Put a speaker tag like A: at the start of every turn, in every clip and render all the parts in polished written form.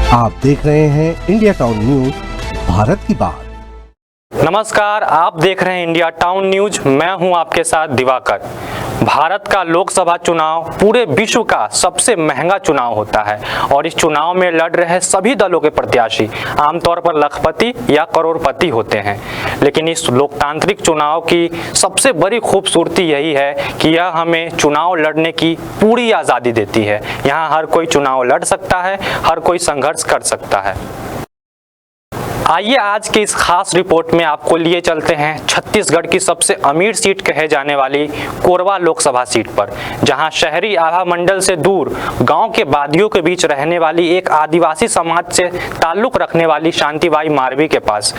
A: आप देख रहे हैं इंडिया टाउन न्यूज, भारत की बात।
B: नमस्कार, आप देख रहे हैं इंडिया टाउन न्यूज। मैं हूं आपके साथ दिवाकर। भारत का लोकसभा चुनाव पूरे विश्व का सबसे महंगा चुनाव होता है और इस चुनाव में लड़ रहे सभी दलों के प्रत्याशी आमतौर पर लखपति या करोड़पति होते हैं। लेकिन इस लोकतांत्रिक चुनाव की सबसे बड़ी खूबसूरती यही है कि यह हमें चुनाव लड़ने की पूरी आज़ादी देती है। यहाँ हर कोई चुनाव लड़ सकता है, हर कोई संघर्ष कर सकता है। आइए आज की इस खास रिपोर्ट में आपको लिए चलते हैं छत्तीसगढ़ की सबसे अमीर सीट कहे जाने वाली कोरबा लोकसभा सीट पर, जहां शहरी आभा मंडल से दूर गांव के बादियों के बीच रहने वाली एक आदिवासी समाज से ताल्लुक रखने वाली शांतिबाई मारवी के पास,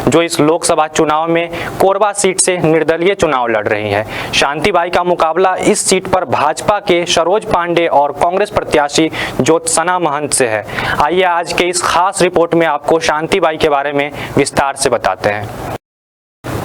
B: जो इस लोकसभा चुनाव में कोरबा सीट से निर्दलीय चुनाव लड़ रही है। शांतिबाई का मुकाबला इस सीट पर भाजपा के सरोज पांडे और कांग्रेस प्रत्याशी ज्योत्सना महंत से है। आइए आज के इस खास रिपोर्ट में आपको शांतिबाई के बारे में विस्तार से बताते हैं।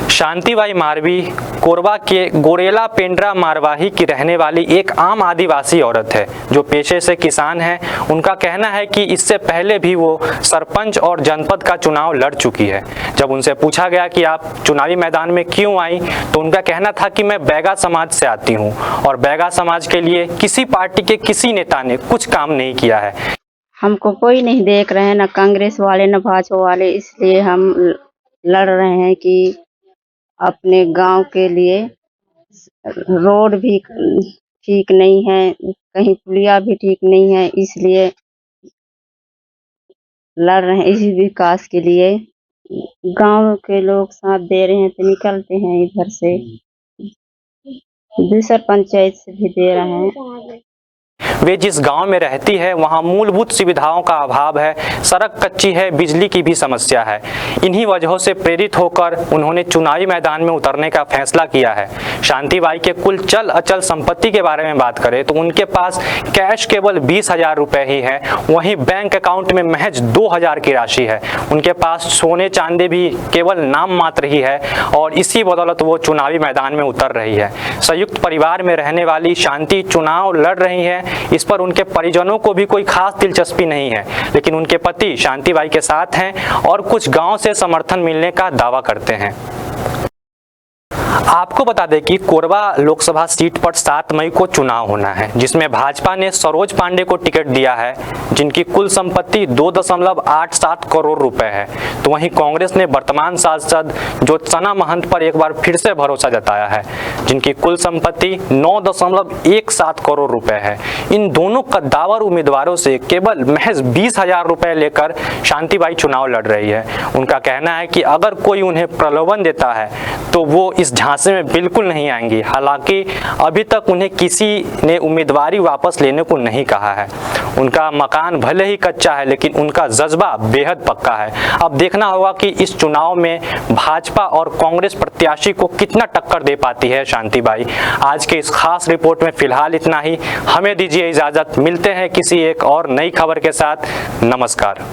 B: शांतिबाई मारवी कोरबा के गोरेला पेंड्रा मारवाही की रहने वाली एक आम आदिवासी औरत है जो पेशे से किसान है। उनका कहना है कि इससे पहले भी वो सरपंच और जनपद का चुनाव लड़ चुकी है। जब उनसे पूछा गया कि आप चुनावी मैदान में क्यों आई, तो उनका कहना था कि मैं बैगा समाज से आती हूँ और बैगा समाज के लिए किसी पार्टी के किसी नेता ने कुछ काम नहीं किया है।
C: हमको कोई नहीं देख रहे हैं, न कांग्रेस वाले न भाजपा वाले, इसलिए हम लड़ रहे हैं कि अपने गांव के लिए रोड भी ठीक नहीं है, कहीं पुलिया भी ठीक नहीं है, इसलिए लड़ रहे हैं। इसी विकास के लिए गांव के लोग साथ दे रहे हैं तो निकलते हैं इधर से, दूसरा पंचायत से भी दे रहे हैं।
B: वे जिस गांव में रहती है वहां मूलभूत सुविधाओं का अभाव है, सड़क कच्ची है, बिजली की भी समस्या है। इन्हीं वजहों से प्रेरित होकर उन्होंने चुनावी मैदान में उतरने का फैसला किया है। शांतिबाई के कुल चल अचल संपत्ति के बारे में बात करें तो उनके पास कैश केवल 20,000 रुपए ही है, वहीं बैंक अकाउंट में महज 2,000 की राशि है। उनके पास सोने चांदी भी केवल नाम मात्र ही है और इसी बदौलत वो चुनावी मैदान में उतर रही है। संयुक्त परिवार में रहने वाली शांति चुनाव लड़ रही है। इस पर उनके परिजनों को भी कोई खास दिलचस्पी नहीं है, लेकिन उनके पति शांतिबाई के साथ हैं और कुछ गांव से समर्थन मिलने का दावा करते हैं। आपको बता दें कि कोरबा लोकसभा सीट पर 7 मई को चुनाव होना है, जिसमें भाजपा ने सरोज पांडे को टिकट दिया है, जिनकी कुल संपत्ति 2.87 करोड़ रुपए है। तो वहीं कांग्रेस ने वर्तमान सांसद ज्योत्सना महंत पर एक बार फिर से भरोसा जताया है, जिनकी कुल संपत्ति 9.17 करोड़ रुपए है। इन दोनों कद्दावर उम्मीदवारों से केवल महज 20,000 रुपए लेकर शांतिबाई चुनाव लड़ रही है। उनका कहना है कि अगर कोई उन्हें प्रलोभन देता है तो वो इस झांसे में बिल्कुल नहीं आएंगी। हालांकि अभी तक उन्हें किसी ने उम्मीदवारी वापस लेने को नहीं कहा है। उनका मकान भले ही कच्चा है, लेकिन उनका जज्बा बेहद पक्का है। अब देखना होगा कि इस चुनाव में भाजपा और कांग्रेस प्रत्याशी को कितना टक्कर दे पाती है शांतिबाई। आज के इस खास रिपोर्ट में फिलहाल इतना ही। हमें दीजिए इजाजत, मिलते हैं किसी एक और नई खबर के साथ। नमस्कार।